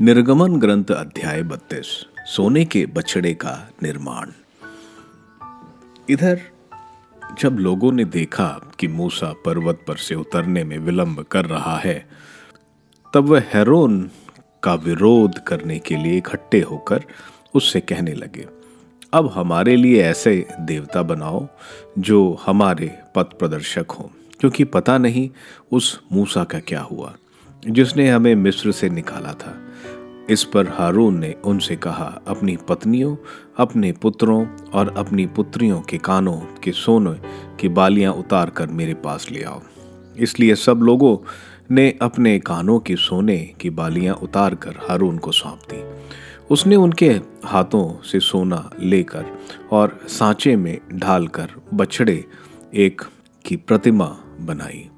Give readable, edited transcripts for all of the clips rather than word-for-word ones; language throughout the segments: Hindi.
निर्गमन ग्रंथ अध्याय 32 सोने के बछड़े का निर्माण। इधर जब लोगों ने देखा कि मूसा पर्वत पर से उतरने में विलंब कर रहा है, तब वह हेरोन का विरोध करने के लिए इकट्ठे होकर उससे कहने लगे, अब हमारे लिए ऐसे देवता बनाओ जो हमारे पथ प्रदर्शक हों, क्योंकि पता नहीं उस मूसा का क्या हुआ जिसने हमें मिस्र से निकाला था। इस पर हारून ने उनसे कहा, अपनी पत्नियों, अपने पुत्रों और अपनी पुत्रियों के कानों के सोने की बालियां उतार कर मेरे पास ले आओ। इसलिए सब लोगों ने अपने कानों की सोने की बालियां उतार कर हारून को सौंप दी। उसने उनके हाथों से सोना लेकर और सांचे में ढालकर बछड़े एक की प्रतिमा बनाई।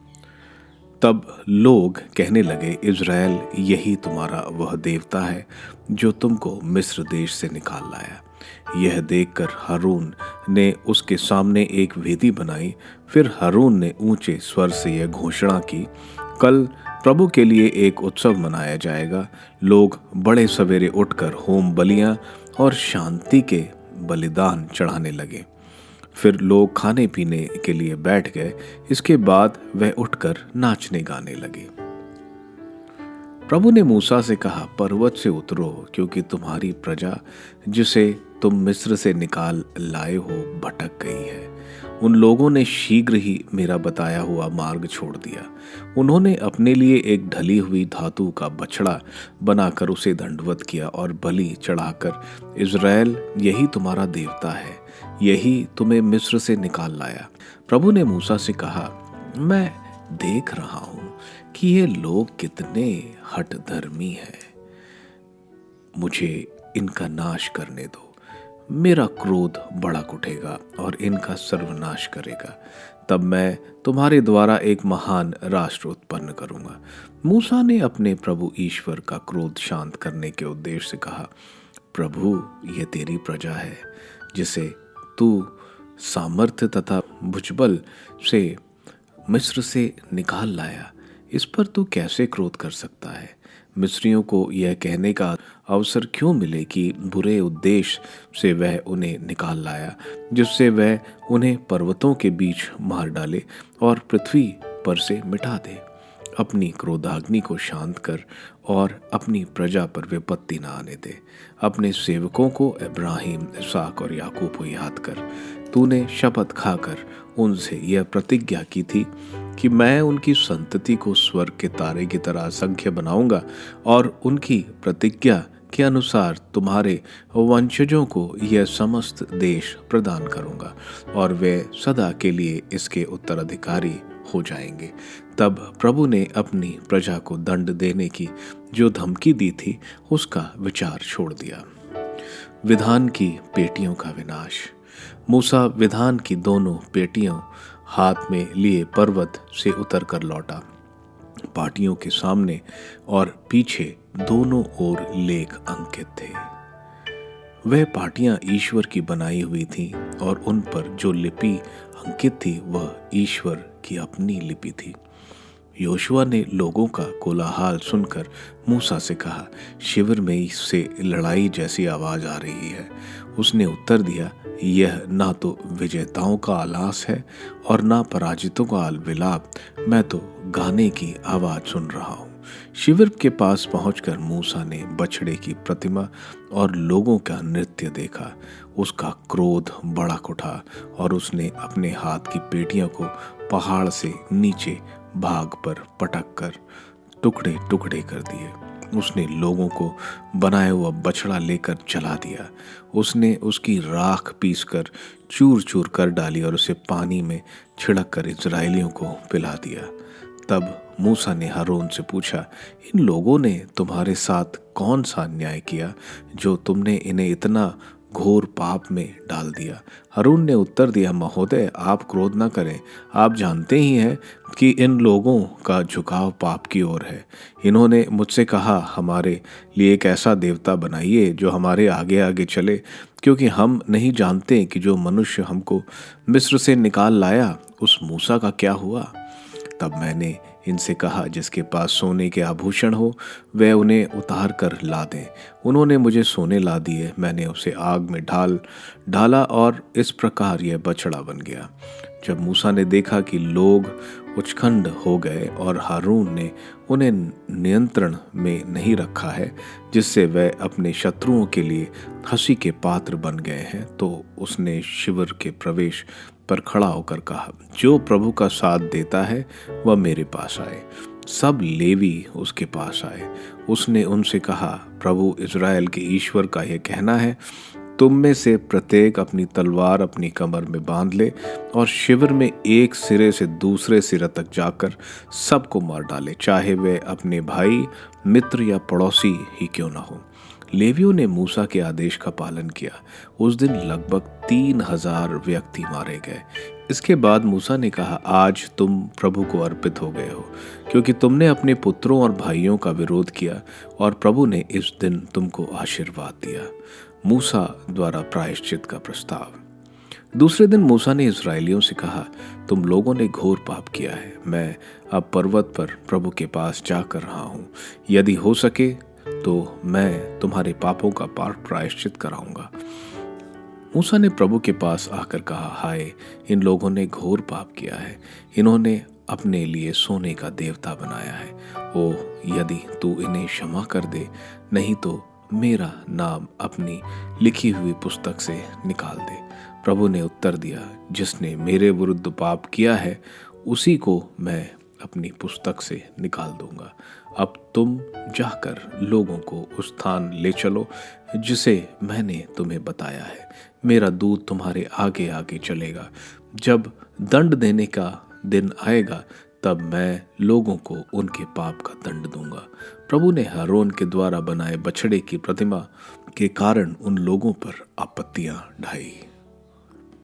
तब लोग कहने लगे, इज़राइल यही तुम्हारा वह देवता है जो तुमको मिस्र देश से निकाल लाया। यह देखकर हारून ने उसके सामने एक वेदी बनाई। फिर हारून ने ऊंचे स्वर से यह घोषणा की, कल प्रभु के लिए एक उत्सव मनाया जाएगा। लोग बड़े सवेरे उठकर होम बलियां और शांति के बलिदान चढ़ाने लगे। फिर लोग खाने पीने के लिए बैठ गए। इसके बाद वह उठकर नाचने गाने लगे। प्रभु ने मूसा से कहा, पर्वत से उतरो, क्योंकि तुम्हारी प्रजा जिसे तुम मिस्र से निकाल लाए हो भटक गई है। उन लोगों ने शीघ्र ही मेरा बताया हुआ मार्ग छोड़ दिया। उन्होंने अपने लिए एक ढली हुई धातु का बछड़ा बनाकर उसे दंडवत किया और बलि चढ़ाकर, इज़राइल यही तुम्हारा देवता है, यही तुम्हें मिस्र से निकाल लाया। प्रभु ने मूसा से कहा, मैं देख रहा हूं कि ये लोग कितने हठधर्मी हैं। मुझे इनका नाश करने दो। मेरा क्रोध भड़क उठेगा और इनका सर्वनाश करेगा। तब मैं तुम्हारे द्वारा एक महान राष्ट्र उत्पन्न करूंगा। मूसा ने अपने प्रभु ईश्वर का क्रोध शांत करने के उद्देश्य से कहा, प्रभु, ये तेरी प्रजा है जिसे तू सामर्थ्य तथा भुजबल से मिस्र से निकाल लाया। इस पर तू कैसे क्रोध कर सकता है? मिस्रियों को यह कहने का अवसर क्यों मिले कि बुरे उद्देश्य से वह उन्हें निकाल लाया, जिससे वह उन्हें पर्वतों के बीच मार डाले और पृथ्वी पर से मिटा दे। अपनी क्रोधाग्नि को शांत कर और अपनी प्रजा पर विपत्ति न आने दे। अपने सेवकों को इब्राहिम, इसहाक और याकूब को याद कर। तूने शपथ खाकर उनसे यह प्रतिज्ञा की थी कि मैं उनकी संतति को स्वर्ग के तारे की तरह असंख्य बनाऊंगा और उनकी प्रतिज्ञा के अनुसार तुम्हारे वंशजों को यह समस्त देश प्रदान करूंगा और वे सदा के लिए इसके उत्तराधिकारी हो जाएंगे। तब प्रभु ने अपनी प्रजा को दंड देने की जो धमकी दी थी उसका विचार छोड़ दिया। विधान की पेटियों का विनाश। मूसा विधान की दोनों पेटियों हाथ में लिए पर्वत से उतर कर लौटा। पाटियों के सामने और पीछे दोनों ओर लेख अंकित थे। वह पाटियां ईश्वर की बनाई हुई थीं और उन पर जो लिपि अंकित थी वह ईश्वर की अपनी लिपि थी। योशुआ ने लोगों का कोलाहल सुनकर मूसा से कहा, शिविर में से लड़ाई जैसी आवाज आ रही है। उसने उत्तर दिया, यह ना तो विजेताओं का आलास है और ना पराजितों का विलाप, मैं तो गाने की आवाज सुन रहा हूँ। शिविर के पास पहुंचकर मूसा ने बछड़े की प्रतिमा और लोगों का नृत्य देखा। उसका क्रोध भड़क उठा और उसने अपने हाथ की पेटियों को पहाड़ से नीचे भाग पर पटक कर टुकड़े टुकड़े कर दिए। उसने लोगों को बनाया हुआ बछड़ा लेकर जला दिया। उसने उसकी राख पीसकर चूर चूर कर डाली और उसे पानी में छिड़क कर इजरायलियों को पिला दिया। तब मूसा ने हारून से पूछा, इन लोगों ने तुम्हारे साथ कौन सा अन्याय किया जो तुमने इन्हें इतना घोर पाप में डाल दिया? हारून ने उत्तर दिया, महोदय, आप क्रोध न करें। आप जानते ही हैं कि इन लोगों का झुकाव पाप की ओर है। इन्होंने मुझसे कहा, हमारे लिए एक ऐसा देवता बनाइए जो हमारे आगे आगे चले, क्योंकि हम नहीं जानते कि जो मनुष्य हमको मिस्र से निकाल लाया उस मूसा का क्या हुआ। तब मैंने इनसे कहा, जिसके पास सोने के आभूषण हो वह उन्हें उतार कर ला दें। उन्होंने मुझे सोने ला दिए, मैंने उसे आग में डाला और इस प्रकार यह बछड़ा बन गया। जब मूसा ने देखा कि लोग उचखंड हो गए और हारून ने उन्हें नियंत्रण में नहीं रखा है, जिससे वह अपने शत्रुओं के लिए हंसी के पात्र बन गए हैं, तो उसने शिविर के प्रवेश पर खड़ा होकर कहा, जो प्रभु का साथ देता है वह मेरे पास आए। सब लेवी उसके पास आए। उसने उनसे कहा, प्रभु इज़राइल के ईश्वर का यह कहना है, तुम में से प्रत्येक अपनी तलवार अपनी कमर में बांध ले और शिविर में एक सिरे से दूसरे सिरे तक जाकर सबको मार डाले, चाहे वे अपने भाई, मित्र या पड़ोसी ही क्यों न हो। लेवियों ने मूसा के आदेश का पालन किया। उस दिन लगभग 3000 व्यक्ति मारे गए। इसके बाद मूसा ने कहा, आज तुम प्रभु को अर्पित हो गए हो, क्योंकि तुमने अपने पुत्रों और भाइयों का विरोध किया और प्रभु ने इस दिन तुमको आशीर्वाद दिया। मूसा द्वारा प्रायश्चित का प्रस्ताव। दूसरे दिन मूसा ने इस्राएलियों से कहा, तुम लोगों ने घोर पाप किया है। मैं अब पर्वत पर प्रभु के पास जाकर रहा हूँ। यदि हो सके तो मैं तुम्हारे पापों का प्रायश्चित कराऊंगा। मूसा ने प्रभु के पास आकर कहा, हाय, इन लोगों ने घोर पाप किया है। इन्होंने अपने लिए सोने का देवता बनाया है। ओह, यदि तू इन्हें क्षमा कर दे, नहीं तो मेरा नाम अपनी लिखी हुई पुस्तक से निकाल दे। प्रभु ने उत्तर दिया, जिसने मेरे विरुद्ध पाप किया है उसी को मैं अपनी पुस्तक से निकाल दूंगा। अब तुम जाकर लोगों को उस स्थान ले चलो जिसे मैंने तुम्हें बताया है। मेरा दूत तुम्हारे आगे आगे चलेगा। जब दंड देने का दिन आएगा तब मैं लोगों को उनके पाप का दंड दूंगा। प्रभु ने हारून के द्वारा बनाए बछड़े की प्रतिमा के कारण उन लोगों पर आपत्तियां ढाई।